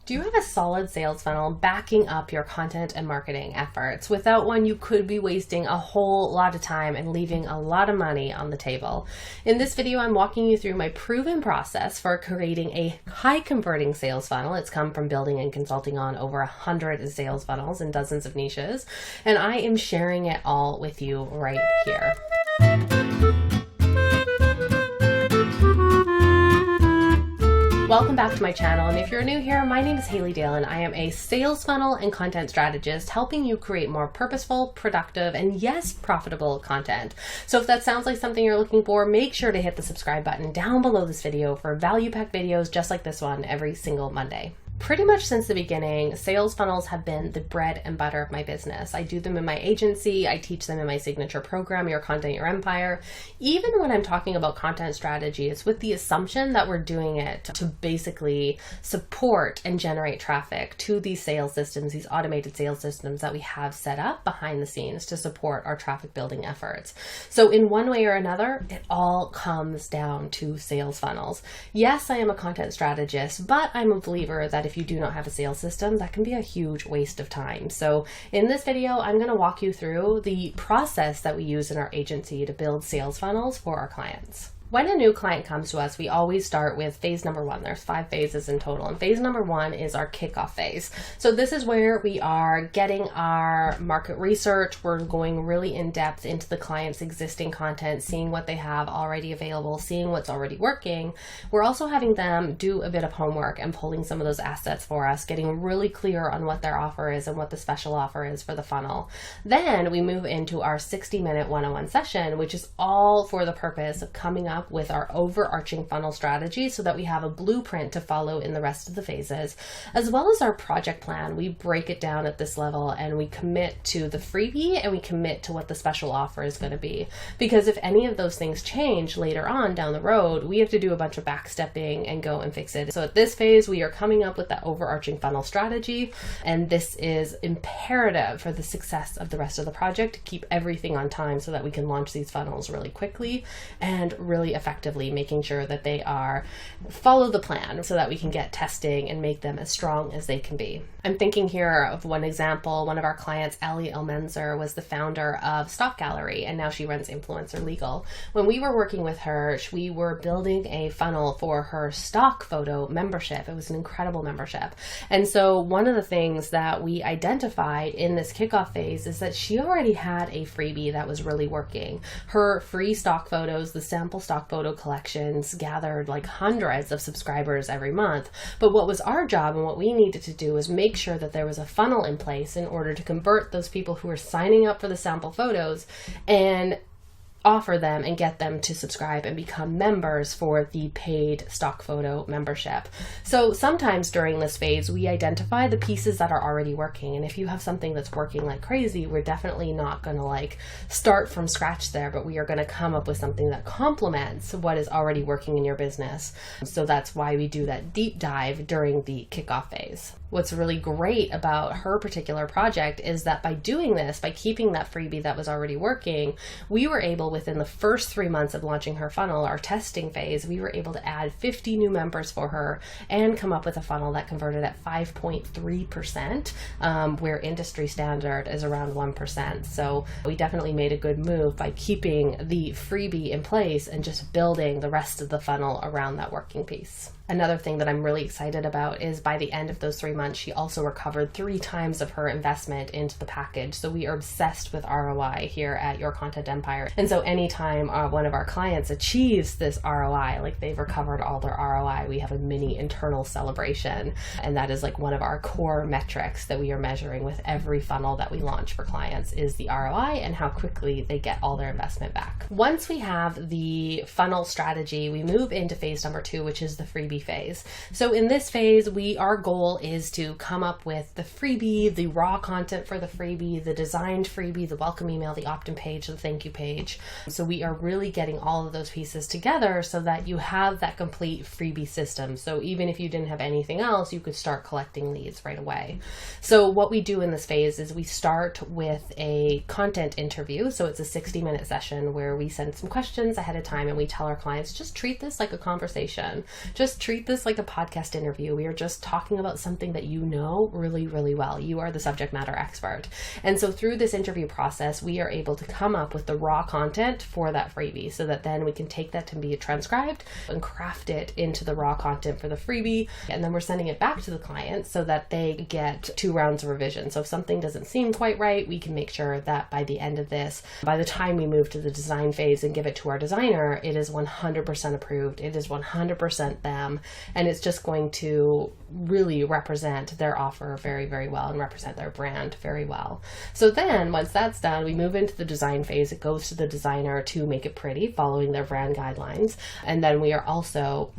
Do you have a solid sales funnel backing up your content and marketing efforts? Without one, you could be wasting a whole lot of time and leaving a lot of money on the table. In this video, I'm walking you through my proven process for creating a high converting sales funnel. It's come from building and consulting on over 100 sales funnels in dozens of niches, and I am sharing it all with you right here. Welcome back to my channel, and if you're new here, my name is Haley Dale and I am a sales funnel and content strategist helping you create more purposeful, productive, and yes, profitable content. So if that sounds like something you're looking for, make sure to hit the subscribe button down below this video for value-packed videos just like this one every single Monday. Pretty much since the beginning, sales funnels have been the bread and butter of my business. I do them in my agency. I teach them in my signature program, Your Content, Your Empire. Even when I'm talking about content strategy, it's with the assumption that we're doing it to basically support and generate traffic to these sales systems, these automated sales systems that we have set up behind the scenes to support our traffic building efforts. So in one way or another, it all comes down to sales funnels. Yes, I am a content strategist, but I'm a believer that if you do not have a sales system, that can be a huge waste of time. So in this video, I'm going to walk you through the process that we use in our agency to build sales funnels for our clients. When a new client comes to us, we always start with phase number one. There's 5 phases in total, and phase number 1 is our kickoff phase. So this is where we are getting our market research. We're going really in depth into the client's existing content, seeing what they have already available, seeing what's already working. We're also having them do a bit of homework and pulling some of those assets for us, getting really clear on what their offer is and what the special offer is for the funnel. Then we move into our 60-minute one-on-one session, which is all for the purpose of coming up with our overarching funnel strategy so that we have a blueprint to follow in the rest of the phases, as well as our project plan. We break it down at this level and we commit to the freebie and we commit to what the special offer is going to be. Because if any of those things change later on down the road, we have to do a bunch of backstepping and go and fix it. So at this phase, we are coming up with that overarching funnel strategy, and this is imperative for the success of the rest of the project to keep everything on time so that we can launch these funnels really quickly and really effectively, making sure that they follow the plan so that we can get testing and make them as strong as they can be. I'm thinking here of one example. One of our clients, Ali Elmenzer, was the founder of Stock Gallery, and now she runs Influencer Legal. When we were working with her, we were building a funnel for her stock photo membership. It was an incredible membership. And so one of the things that we identified in this kickoff phase is that she already had a freebie that was really working. Her free stock photos, the sample stock photo collections, gathered like hundreds of subscribers every month. But what was our job and what we needed to do was make sure that there was a funnel in place in order to convert those people who were signing up for the sample photos and offer them and get them to subscribe and become members for the paid stock photo membership. So sometimes during this phase, we identify the pieces that are already working. And if you have something that's working like crazy, we're definitely not going to start from scratch there, but we are going to come up with something that complements what is already working in your business. So that's why we do that deep dive during the kickoff phase. What's really great about her particular project is that by doing this, by keeping that freebie that was already working, we were able, within the first 3 months of launching her funnel, our testing phase, we were able to add 50 new members for her and come up with a funnel that converted at 5.3%, where industry standard is around 1%. So we definitely made a good move by keeping the freebie in place and just building the rest of the funnel around that working piece. Another thing that I'm really excited about is by the end of those 3 months, she also recovered 3 times of her investment into the package. So we are obsessed with ROI here at Your Content Empire. And so anytime one of our clients achieves this ROI, like they've recovered all their ROI, we have a mini internal celebration. And that is like one of our core metrics that we are measuring with every funnel that we launch for clients is the ROI and how quickly they get all their investment back. Once we have the funnel strategy, we move into phase number 2, which is the freebie phase. So in this phase, our goal is to come up with the freebie, the raw content for the freebie, the designed freebie, the welcome email, the opt-in page, the thank you page. So we are really getting all of those pieces together so that you have that complete freebie system. So even if you didn't have anything else, you could start collecting leads right away. So what we do in this phase is we start with a content interview. So it's a 60-minute session where we send some questions ahead of time and we tell our clients, just treat this like a conversation. Just treat this like a podcast interview. We are just talking about something that you know really, really well. You are the subject matter expert. And so through this interview process, we are able to come up with the raw content for that freebie so that then we can take that to be transcribed and craft it into the raw content for the freebie. And then we're sending it back to the client so that they get 2 rounds of revision. So if something doesn't seem quite right, we can make sure that by the end of this, by the time we move to the design phase and give it to our designer, it is 100% approved. It is 100% them. And it's just going to really represent their offer very, very well and represent their brand very well. So then once that's done, we move into the design phase. It goes to the designer to make it pretty, following their brand guidelines. And then we are also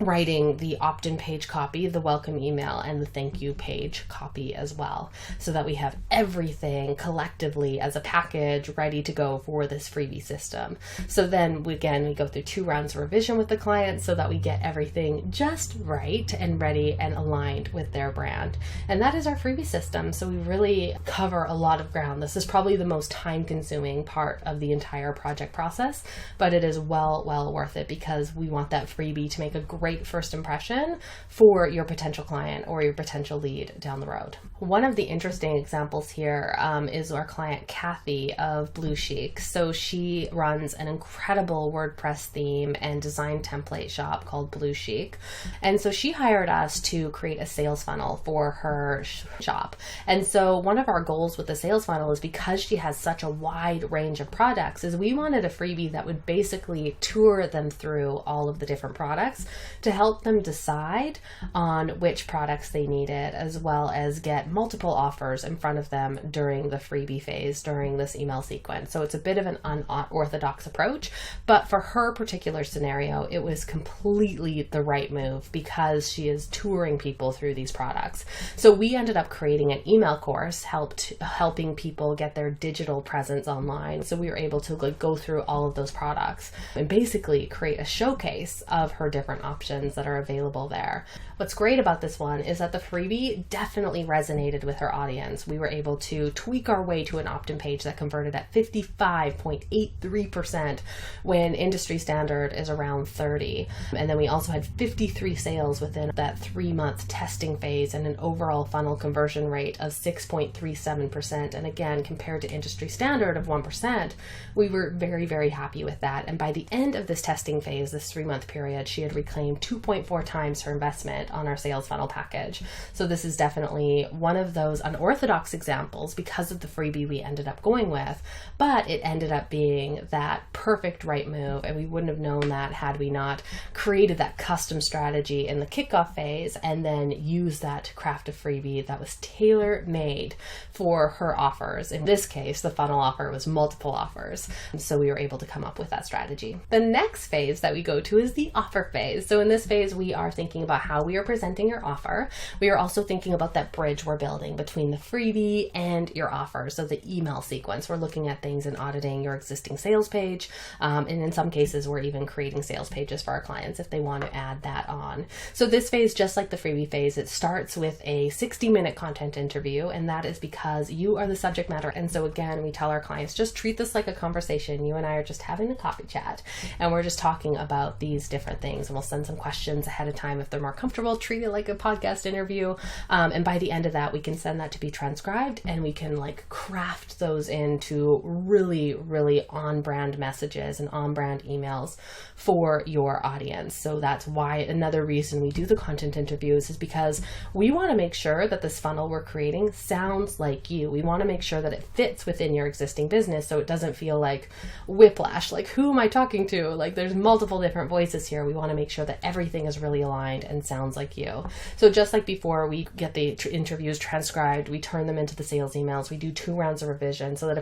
writing the opt-in page copy, the welcome email, and the thank you page copy as well, so that we have everything collectively as a package ready to go for this freebie system. So then we go through 2 rounds of revision with the client so that we get everything just right and ready and aligned with their brand. And that is our freebie system. So we really cover a lot of ground. This is probably the most time-consuming part of the entire project process, but it is well worth it, because we want that freebie to make a great first impression for your potential client or your potential lead down the road. One of the interesting examples here is our client Kathy of Blue Chic. So she runs an incredible WordPress theme and design template shop called Blue Chic. And so she hired us to create a sales funnel for her shop. And so one of our goals with the sales funnel is, because she has such a wide range of products, is we wanted a freebie that would basically tour them through all of the different products to help them decide on which products they needed, as well as get multiple offers in front of them during the freebie phase, during this email sequence. So it's a bit of an unorthodox approach, but for her particular scenario, it was completely the right move, because she is touring people through these products. So we ended up creating an email course helping people get their digital presence online. So we were able to go through all of those products and basically create a showcase of her different options that are available there. What's great about this one is that the freebie definitely resonated with her audience. We were able to tweak our way to an opt-in page that converted at 55.83% when industry standard is around 30. And then we also had 53 sales within that 3-month testing phase and an overall funnel conversion rate of 6.37%. And again, compared to industry standard of 1%, we were very, very happy with that. And by the end of this testing phase, this 3-month period, she had reclaimed 2.4 times her investment on our sales funnel package. So this is definitely one of those unorthodox examples because of the freebie we ended up going with, but it ended up being that perfect right move. And we wouldn't have known that had we not created that custom strategy in the kickoff phase and then used that to craft a freebie that was tailor made for her offers. In this case, the funnel offer was multiple offers. And so we were able to come up with that strategy. The next phase that we go to is the offer phase. So in this phase, we are thinking about how we are presenting your offer. We are also thinking about that bridge we're building between the freebie and your offer. So the email sequence, we're looking at things and auditing your existing sales page. And in some cases, we're even creating sales pages for our clients if they want to add that on. So this phase, just like the freebie phase, it starts with a 60-minute content interview. And that is because you are the subject matter. And so again, we tell our clients, just treat this like a conversation. You and I are just having a coffee chat. And we're just talking about these different things. And we'll send some questions ahead of time if they're more comfortable. Treat it like a podcast interview. And by the end of that, we can send that to be transcribed and we can craft those into really, really on-brand messages and on-brand emails for your audience. So that's why another reason we do the content interviews is because we want to make sure that this funnel we're creating sounds like you. We want to make sure that it fits within your existing business so it doesn't feel like whiplash. Who am I talking to? There's multiple different voices here. We want to make sure that everything is really aligned and sounds like you. So just like before, we get the interviews transcribed, we turn them into the sales emails, we do 2 rounds of revision so that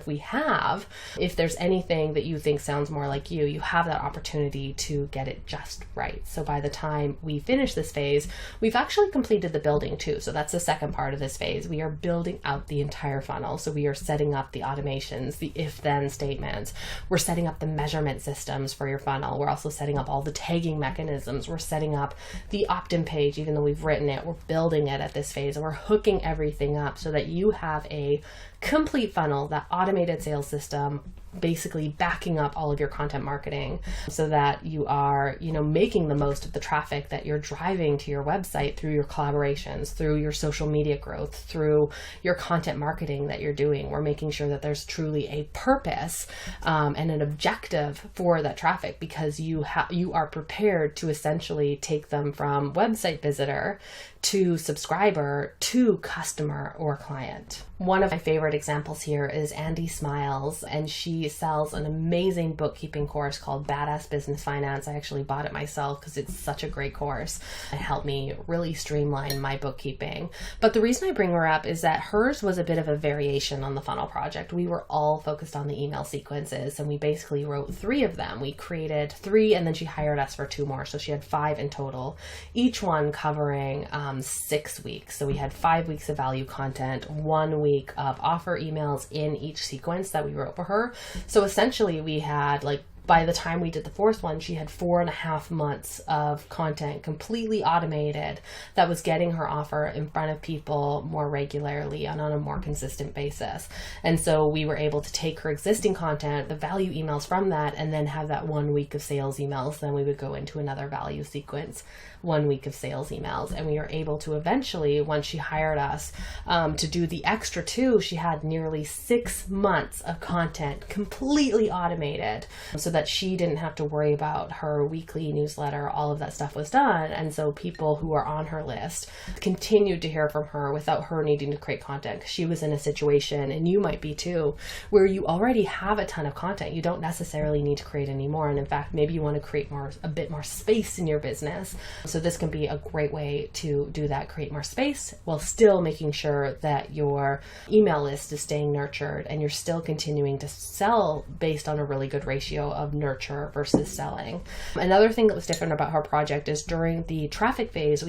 if there's anything that you think sounds more like you, you have that opportunity to get it just right. So by the time we finish this phase, we've actually completed the building too. So that's the second part of this phase. We are building out the entire funnel. So we are setting up the automations, the if-then statements. We're setting up the measurement systems for your funnel. We're also setting up all the tagging mechanisms. We're setting up the opt-in page, even though we've written it, we're building it at this phase and we're hooking everything up so that you have a complete funnel, that automated sales system basically backing up all of your content marketing so that you are, making the most of the traffic that you're driving to your website through your collaborations, through your social media growth, through your content marketing that you're doing. We're making sure that there's truly a purpose and an objective for that traffic, because you are prepared to essentially take them from website visitor to subscriber to customer or client. One of my favorite examples here is Andy Smiles, and she sells an amazing bookkeeping course called Badass Business Finance. I actually bought it myself because it's such a great course. It helped me really streamline my bookkeeping. But the reason I bring her up is that hers was a bit of a variation on the funnel project. We were all focused on the email sequences, and we basically wrote 3 of them. We created 3, and then she hired us for 2 more. So she had 5 in total, each one covering 6 weeks. So we had 5 weeks of value content, 1 week of offer emails in each sequence that we wrote for her. So essentially we had, by the time we did the 4th one, she had 4.5 months of content completely automated that was getting her offer in front of people more regularly and on a more consistent basis. And so we were able to take her existing content, the value emails from that, and then have that 1 week of sales emails. Then we would go into another value sequence, 1 week of sales emails. And we were able to eventually, once she hired us, to do the extra 2, she had nearly 6 months of content completely automated, so that she didn't have to worry about her weekly newsletter. All of that stuff was done. And so people who are on her list continued to hear from her without her needing to create content, because she was in a situation, and you might be too, where you already have a ton of content. You don't necessarily need to create any more. And in fact, maybe you want to create a bit more space in your business. So this can be a great way to do that, create more space while still making sure that your email list is staying nurtured and you're still continuing to sell based on a really good ratio of nurture versus selling. Another thing that was different about her project is during the traffic phase,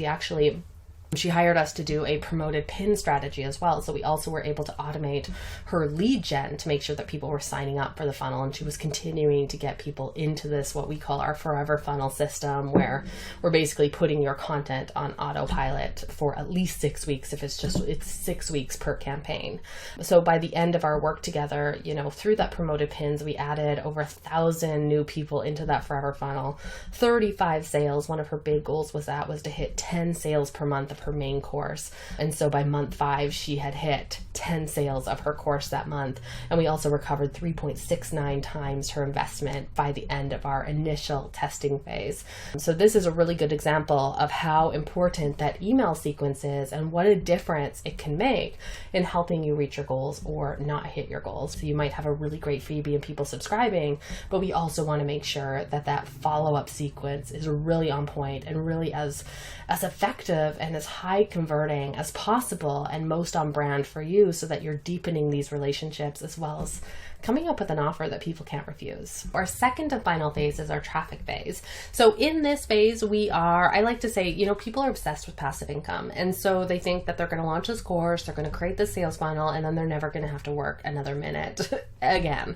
she hired us to do a promoted pin strategy as well. So we also were able to automate her lead gen to make sure that people were signing up for the funnel. And she was continuing to get people into this, what we call our forever funnel system, where we're basically putting your content on autopilot for at least 6 weeks. If it's 6 weeks per campaign. So by the end of our work together, through that promoted pins, we added over 1,000 new people into that forever funnel, 35 sales. One of her big goals was to hit 10 sales per month of her main course. And so by month 5, she had hit 10 sales of her course that month. And we also recovered 3.69 times her investment by the end of our initial testing phase. So this is a really good example of how important that email sequence is and what a difference it can make in helping you reach your goals or not hit your goals. So you might have a really great freebie and people subscribing, but we also want to make sure that that follow-up sequence is really on point and really as effective and as high converting as possible and most on brand for you, so that you're deepening these relationships as well as coming up with an offer that people can't refuse. Our second and final phase is our traffic phase. So in this phase, I like to say, people are obsessed with passive income. And so they think that they're going to launch this course, they're going to create this sales funnel, and then they're never going to have to work another minute again.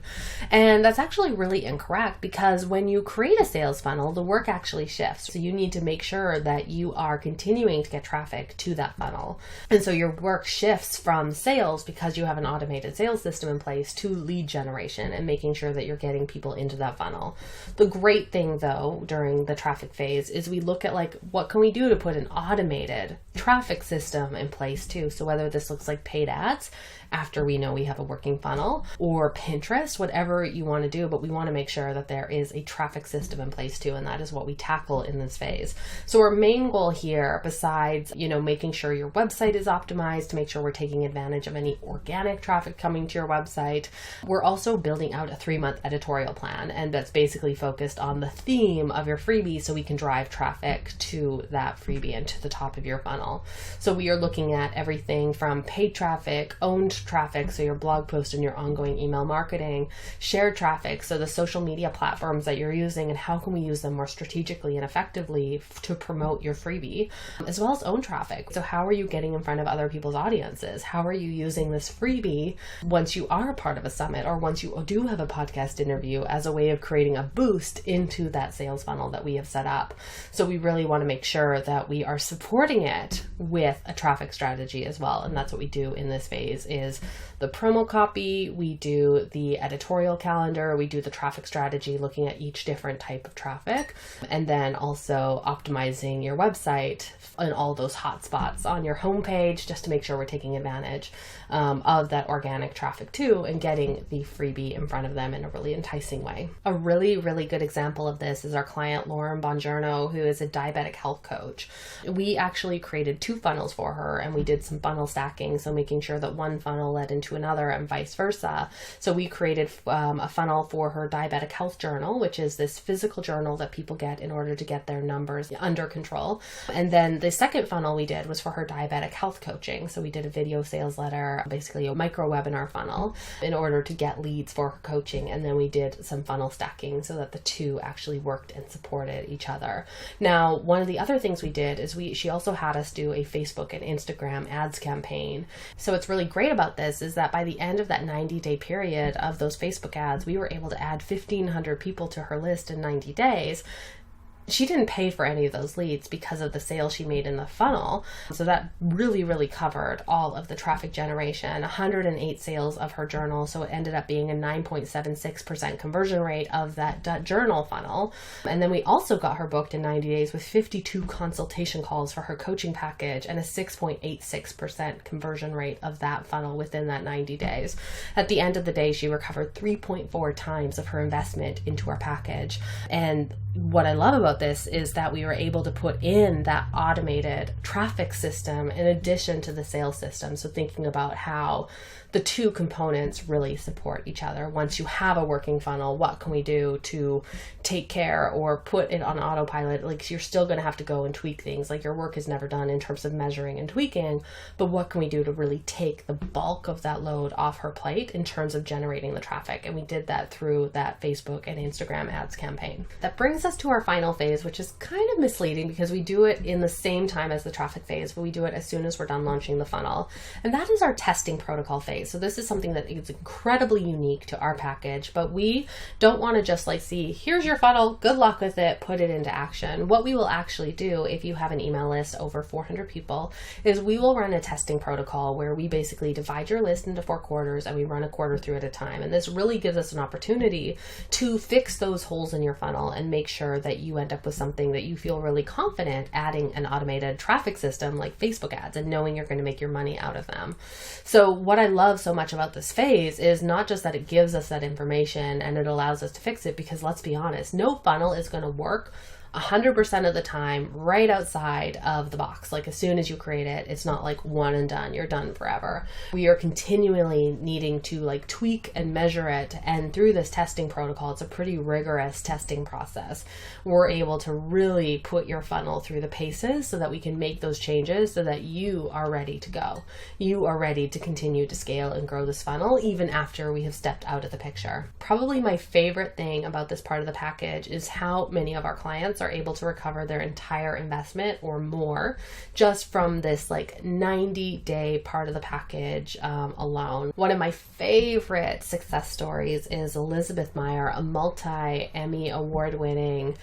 And that's actually really incorrect, because when you create a sales funnel, the work actually shifts. So you need to make sure that you are continuing to get traffic to that funnel. And so your work shifts from sales, because you have an automated sales system in place, to lead generation and making sure that you're getting people into that funnel. The great thing though, during the traffic phase, is we look at what can we do to put an automated traffic system in place too. So whether this looks like paid ads after we know we have a working funnel, or Pinterest, whatever you want to do, but we want to make sure that there is a traffic system in place too, and that is what we tackle in this phase. So our main goal here, besides making sure your website is optimized to make sure we're taking advantage of any organic traffic coming to your website, we're also building out a 3-month editorial plan, and that's basically focused on the theme of your freebie, so we can drive traffic to that freebie and to the top of your funnel. So we are looking at everything from paid traffic, owned traffic, so your blog post and your ongoing email marketing, shared traffic, so the social media platforms that you're using and how can we use them more strategically and effectively to promote your freebie, as well as own traffic. So how are you getting in front of other people's audiences? How are you using this freebie once you are a part of a summit or once you do have a podcast interview, as a way of creating a boost into that sales funnel that we have set up. So we really want to make sure that we are supporting it with a traffic strategy as well. And that's what we do in this phase is the promo copy, we do the editorial calendar, we do the traffic strategy, looking at each different type of traffic, and then also optimizing your website and all those hot spots on your homepage just to make sure we're taking advantage of that organic traffic too, and getting the freebie in front of them in a really enticing way. A really, really good example of this is our client Lauren Bongiorno, who is a diabetic health coach. We actually created 2 funnels for her, and we did some funnel stacking, so making sure that one funnel led into another and vice versa. So we created a funnel for her diabetic health journal, which is this physical journal that people get in order to get their numbers under control. And then the second funnel we did was for her diabetic health coaching. So we did a video sales letter, basically a micro webinar funnel, in order to get leads for her coaching. And then we did some funnel stacking so that the two actually worked and supported each other. Now, one of the other things we did is she also had us do a Facebook and Instagram ads campaign. So what's really great about this is that by the end of that 90-day period of those Facebook ads, we were able to add 1,500 people to her list in 90 days. She didn't pay for any of those leads because of the sales she made in the funnel. So that really, really covered all of the traffic generation, 108 sales of her journal. So it ended up being a 9.76% conversion rate of that journal funnel. And then we also got her booked in 90 days with 52 consultation calls for her coaching package and a 6.86% conversion rate of that funnel within that 90 days. At the end of the day, she recovered 3.4 times of her investment into our package. And what I love about this is that we were able to put in that automated traffic system in addition to the sales system. So thinking about how the two components really support each other. Once you have a working funnel, what can we do to take care or put it on autopilot? Like, you're still going to have to go and tweak things. Like, your work is never done in terms of measuring and tweaking, but what can we do to really take the bulk of that load off her plate in terms of generating the traffic? And we did that through that Facebook and Instagram ads campaign. That brings us to our final phase, which is kind of misleading because we do it in the same time as the traffic phase, but we do it as soon as we're done launching the funnel. And that is our testing protocol phase. So this is something that is incredibly unique to our package, but we don't want to just like see, here's your funnel, good luck with it, put it into action. What we will actually do, if you have an email list over 400 people, is we will run a testing protocol where we basically divide your list into 4 quarters and we run a quarter through at a time. And this really gives us an opportunity to fix those holes in your funnel and make sure that you end up with something that you feel really confident adding an automated traffic system like Facebook ads and knowing you're going to make your money out of them. So what I love so much about this phase is not just that it gives us that information and it allows us to fix it, because let's be honest, no funnel is going to work 100% of the time right outside of the box. Like, as soon as you create it, it's not like one and done, you're done forever. We are continually needing to like tweak and measure it. And through this testing protocol, it's a pretty rigorous testing process. We're able to really put your funnel through the paces so that we can make those changes so that you are ready to go. You are ready to continue to scale and grow this funnel even after we have stepped out of the picture. Probably my favorite thing about this part of the package is how many of our clients are able to recover their entire investment or more just from this like 90-day part of the package alone. One of my favorite success stories is Elizabeth Meyer, a multi-Emmy award-winning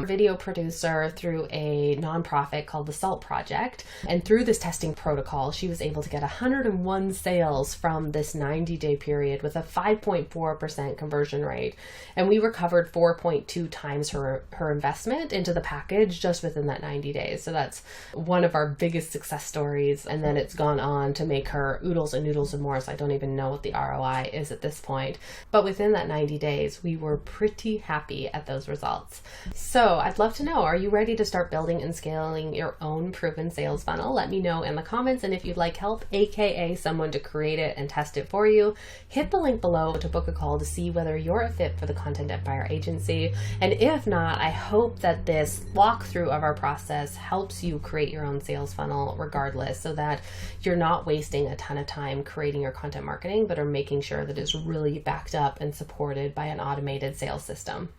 video producer through a nonprofit called the SALT Project. And through this testing protocol, she was able to get 101 sales from this 90-day period with a 5.4% conversion rate. And we recovered 4.2 times her investment into the package just within that 90 days. So that's one of our biggest success stories. And then it's gone on to make her oodles and noodles and more. So I don't even know what the ROI is at this point. But within that 90 days, we were pretty happy at those results. So I'd love to know, are you ready to start building and scaling your own proven sales funnel? Let me know in the comments. And if you'd like help, AKA someone to create it and test it for you, hit the link below to book a call to see whether you're a fit for the Content Empire Agency. And if not, I hope that this walkthrough of our process helps you create your own sales funnel regardless, so that you're not wasting a ton of time creating your content marketing, but are making sure that it's really backed up and supported by an automated sales system.